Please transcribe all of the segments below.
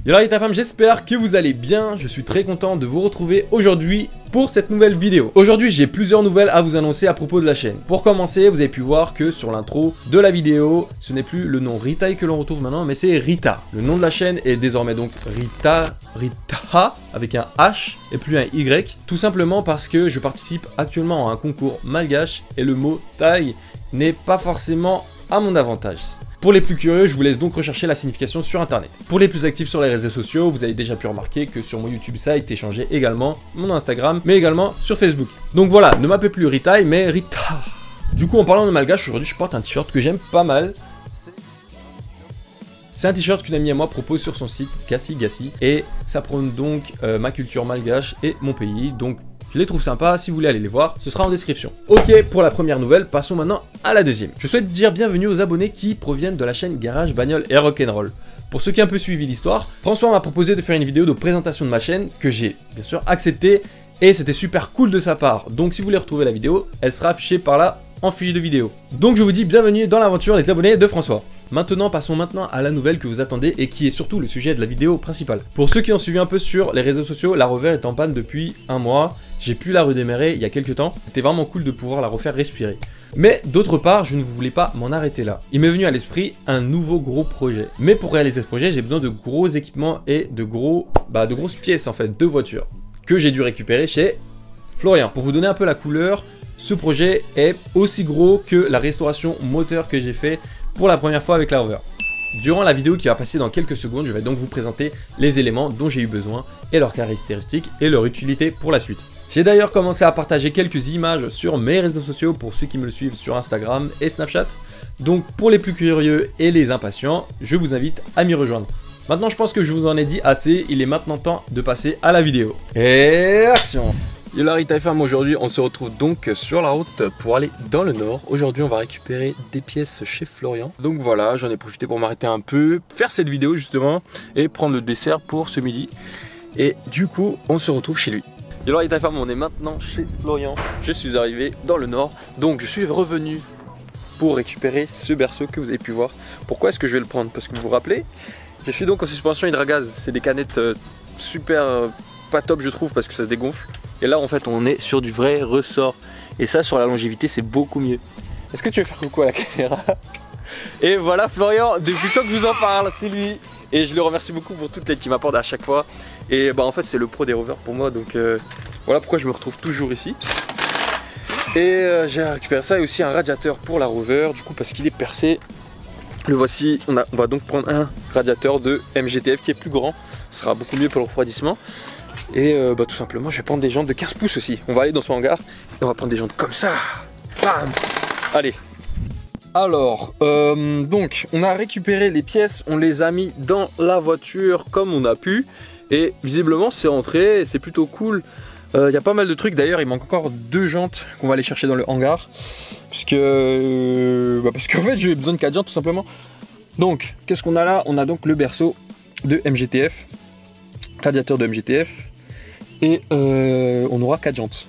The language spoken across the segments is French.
Yo la femme, j'espère que vous allez bien, je suis très content de vous retrouver aujourd'hui pour cette nouvelle vidéo. Aujourd'hui j'ai plusieurs nouvelles à vous annoncer à propos de la chaîne. Pour commencer, vous avez pu voir que sur l'intro de la vidéo, ce n'est plus le nom Ritaille que l'on retrouve maintenant, mais c'est Rita. Le nom de la chaîne est désormais donc Rita avec un H et plus un Y, tout simplement parce que je participe actuellement à un concours malgache et le mot taille n'est pas forcément à mon avantage. Pour les plus curieux, je vous laisse donc rechercher la signification sur internet. Pour les plus actifs sur les réseaux sociaux, vous avez déjà pu remarquer que sur mon YouTube ça a été changé également, mon Instagram, mais également sur Facebook. Donc voilà, ne m'appelez plus Ritaille, mais Rita. Du coup, en parlant de malgache, aujourd'hui je porte un t-shirt que j'aime pas mal. C'est un t-shirt qu'une amie à moi propose sur son site Gassi, et ça prône donc ma culture malgache et mon pays, donc je les trouve sympas, si vous voulez aller les voir, ce sera en description. Ok, pour la première nouvelle, passons maintenant à la deuxième. Je souhaite dire bienvenue aux abonnés qui proviennent de la chaîne Garage, Bagnole et Rock'n'Roll. Pour ceux qui ont un peu suivi l'histoire, François m'a proposé de faire une vidéo de présentation de ma chaîne, que j'ai bien sûr accepté, et c'était super cool de sa part. Donc si vous voulez retrouver la vidéo, elle sera affichée par là en fiche de vidéo. Donc je vous dis bienvenue dans l'aventure les abonnés de François. Passons maintenant à la nouvelle que vous attendez et qui est surtout le sujet de la vidéo principale. Pour ceux qui ont suivi un peu sur les réseaux sociaux, la Rover est en panne depuis un mois. J'ai pu la redémarrer il y a quelques temps. C'était vraiment cool de pouvoir la refaire respirer. Mais d'autre part, je ne voulais pas m'en arrêter là. Il m'est venu à l'esprit un nouveau gros projet. Mais pour réaliser ce projet, j'ai besoin de gros équipements et de grosses pièces en fait, de voitures que j'ai dû récupérer chez Florian. Pour vous donner un peu la couleur, ce projet est aussi gros que la restauration moteur que j'ai fait pour la première fois avec la Rover. Durant la vidéo qui va passer dans quelques secondes, je vais donc vous présenter les éléments dont j'ai eu besoin et leurs caractéristiques et leur utilité pour la suite. J'ai d'ailleurs commencé à partager quelques images sur mes réseaux sociaux pour ceux qui me le suivent sur Instagram et Snapchat. Donc pour les plus curieux et les impatients, je vous invite à m'y rejoindre. Maintenant je pense que je vous en ai dit assez, il est maintenant temps de passer à la vidéo. Et action! Yo la Rita FM, aujourd'hui on se retrouve donc sur la route pour aller dans le nord. Aujourd'hui on va récupérer des pièces chez Florian. Donc voilà, j'en ai profité pour m'arrêter un peu, faire cette vidéo justement et prendre le dessert pour ce midi. Et du coup on se retrouve chez lui. Yo la Rita FM, on est maintenant chez Florian. Je suis arrivé dans le nord, donc je suis revenu pour récupérer ce berceau que vous avez pu voir. Pourquoi est-ce que je vais le prendre? Parce que vous vous rappelez, je suis donc en suspension Hydragaz. C'est des canettes super pas top je trouve parce que ça se dégonfle. Et là en fait on est sur du vrai ressort. Et ça sur la longévité c'est beaucoup mieux. Est-ce que tu veux faire coucou à la caméra? Et voilà Florian, depuis le temps que je vous en parle, c'est lui. Et je le remercie beaucoup pour toute l'aide qu'il m'apporte à chaque fois. Et bah en fait c'est le pro des rovers pour moi. Donc voilà pourquoi je me retrouve toujours ici. Et j'ai récupéré ça et aussi un radiateur pour la Rover. Du coup parce qu'il est percé. Le voici, on va donc prendre un radiateur de MGTF qui est plus grand. Ce sera beaucoup mieux pour le refroidissement. Et tout simplement je vais prendre des jantes de 15 pouces aussi. On va aller dans son hangar et on va prendre des jantes comme ça. Bam. Allez. Alors donc on a récupéré les pièces, on les a mis dans la voiture comme on a pu. Et visiblement c'est rentré, c'est plutôt cool. Il y a pas mal de trucs, d'ailleurs il manque encore 2 jantes qu'on va aller chercher dans le hangar. Parce qu'en fait j'ai besoin de 4 jantes tout simplement. Donc qu'est-ce qu'on a là? On a donc le berceau de MGTF, radiateur de MGTF. Et on aura 4 jantes.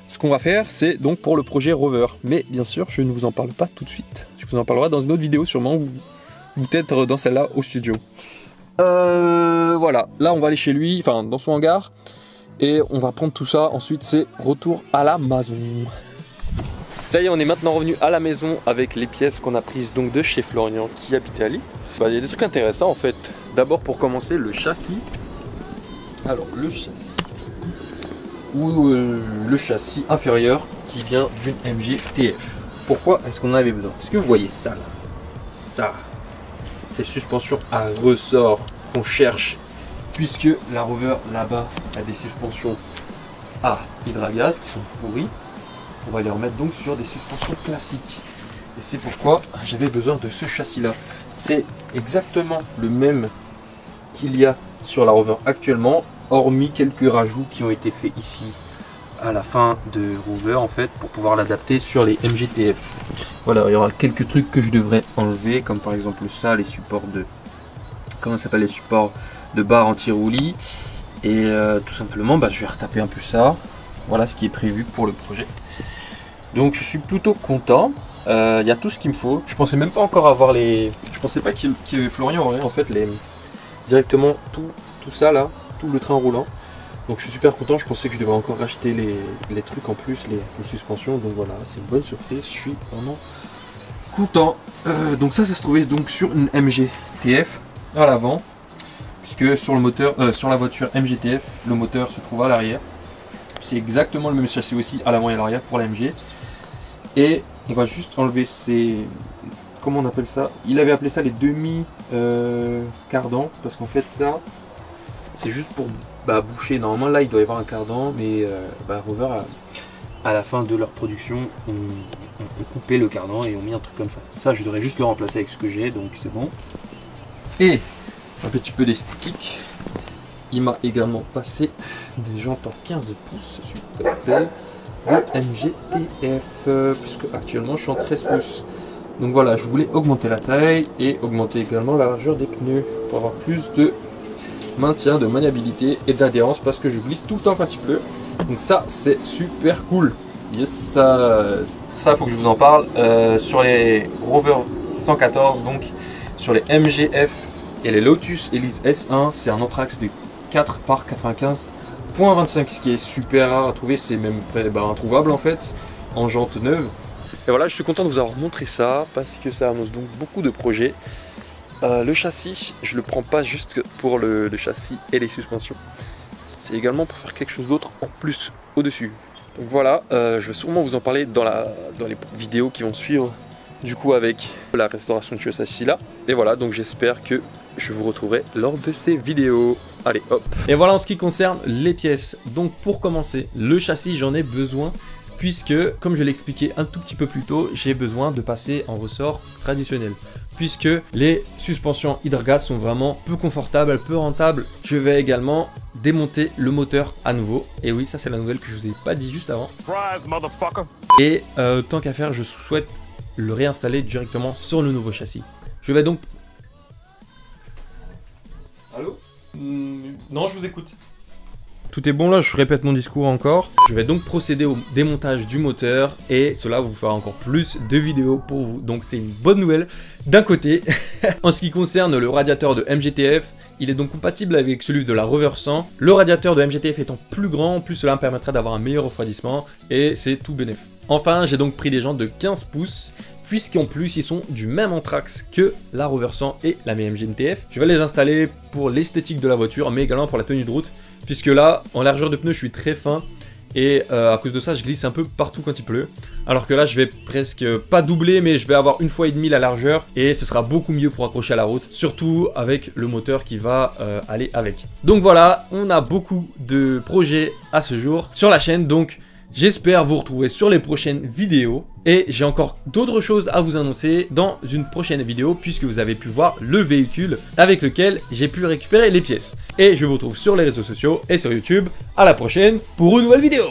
Ce qu'on va faire, c'est donc pour le projet Rover. Mais bien sûr, je ne vous en parle pas tout de suite. Je vous en parlerai dans une autre vidéo sûrement, ou peut-être dans celle-là au studio. Voilà, là on va aller chez lui, enfin dans son hangar. Et on va prendre tout ça. Ensuite, c'est retour à la maison. Ça y est, on est maintenant revenu à la maison avec les pièces qu'on a prises donc de chez Florian qui habitait à Lille. Il y a des trucs intéressants en fait. D'abord pour commencer, le châssis. Alors le châssis. Ou le châssis inférieur qui vient d'une MGTF. Pourquoi est-ce qu'on en avait besoin? Est-ce que vous voyez ça là? Ça, c'est suspensions à ressort qu'on cherche, puisque la Rover là-bas a des suspensions à Hydragaz qui sont pourries. On va les remettre donc sur des suspensions classiques. Et c'est pourquoi j'avais besoin de ce châssis là. C'est exactement le même qu'il y a sur la Rover actuellement, hormis quelques rajouts qui ont été faits ici à la fin de Rover en fait pour pouvoir l'adapter sur les MGTF. Voilà, il y aura quelques trucs que je devrais enlever, comme par exemple ça, les supports de les supports de barre anti-roulis, et tout simplement je vais retaper un peu ça. Voilà ce qui est prévu pour le projet. Donc je suis plutôt content. Il y a tout ce qu'il me faut. Je pensais même pas encore avoir les. Je pensais pas que Florian aurait en fait directement tout ça là, tout le train roulant. Donc je suis super content, je pensais que je devais encore racheter les trucs en plus, les suspensions. Donc voilà, c'est une bonne surprise, je suis vraiment content. Donc ça se trouvait donc sur une MG-TF à l'avant, puisque sur le moteur, sur la voiture MG-TF, le moteur se trouve à l'arrière. C'est exactement le même châssis aussi à l'avant et à l'arrière pour la MG. Et on va juste enlever ces... Comment on appelle ça? Il avait appelé ça les demi-cardans, parce qu'en fait ça, c'est juste pour boucher. Normalement là il doit y avoir un cardan, mais Rover à la fin de leur production ont coupé le cardan et ont mis un truc comme ça. Ça je devrais juste le remplacer avec ce que j'ai, donc c'est bon. Et un petit peu d'esthétique, il m'a également passé des jantes en 15 pouces super belles de MG-TF, puisque actuellement je suis en 13 pouces. Donc voilà, je voulais augmenter la taille et augmenter également la largeur des pneus pour avoir plus de maintien, de maniabilité et d'adhérence, parce que je glisse tout le temps quand il pleut. Donc ça c'est super cool. Yes, ça faut que je vous en parle. Sur les Rover 114, donc sur les MGF et les Lotus Elise S1, c'est un Anthrax de 4 par 95.25, ce qui est super rare à trouver, c'est même introuvable en fait, en jante neuve. Et voilà, je suis content de vous avoir montré ça, parce que ça annonce donc beaucoup de projets. Le châssis, je le prends pas juste pour le châssis et les suspensions, c'est également pour faire quelque chose d'autre en plus au-dessus. Donc voilà, je vais sûrement vous en parler dans les vidéos qui vont suivre, du coup avec la restauration de ce châssis là. Et voilà, donc j'espère que je vous retrouverai lors de ces vidéos. Allez hop. Et voilà en ce qui concerne les pièces. Donc pour commencer, le châssis j'en ai besoin, puisque comme je l'ai expliqué un tout petit peu plus tôt, j'ai besoin de passer en ressort traditionnel, puisque les suspensions Hydra sont vraiment peu confortables, peu rentables. Je vais également démonter le moteur à nouveau. Et oui, ça c'est la nouvelle que je vous ai pas dit juste avant. Et tant qu'à faire, je souhaite le réinstaller directement sur le nouveau châssis. Je vais donc... Allô? Non, je vous écoute. Tout est bon là, je répète mon discours encore. Je vais donc procéder au démontage du moteur et cela vous fera encore plus de vidéos pour vous. Donc c'est une bonne nouvelle d'un côté. En ce qui concerne le radiateur de MG-TF, il est donc compatible avec celui de la Rover 100. Le radiateur de MG-TF étant plus grand, en plus cela me permettra d'avoir un meilleur refroidissement et c'est tout bénef. Enfin, j'ai donc pris des jantes de 15 pouces. Puisqu'en plus ils sont du même Anthrax que la Rover 100 et la MG-TF. Je vais les installer pour l'esthétique de la voiture, mais également pour la tenue de route, puisque là, en largeur de pneus, je suis très fin, et à cause de ça, je glisse un peu partout quand il pleut. Alors que là, je vais presque pas doubler, mais je vais avoir 1,5 fois la largeur, et ce sera beaucoup mieux pour accrocher à la route, surtout avec le moteur qui va aller avec. Donc voilà, on a beaucoup de projets à ce jour sur la chaîne, donc... J'espère vous retrouver sur les prochaines vidéos et j'ai encore d'autres choses à vous annoncer dans une prochaine vidéo, puisque vous avez pu voir le véhicule avec lequel j'ai pu récupérer les pièces. Et je vous retrouve sur les réseaux sociaux et sur YouTube. À la prochaine pour une nouvelle vidéo.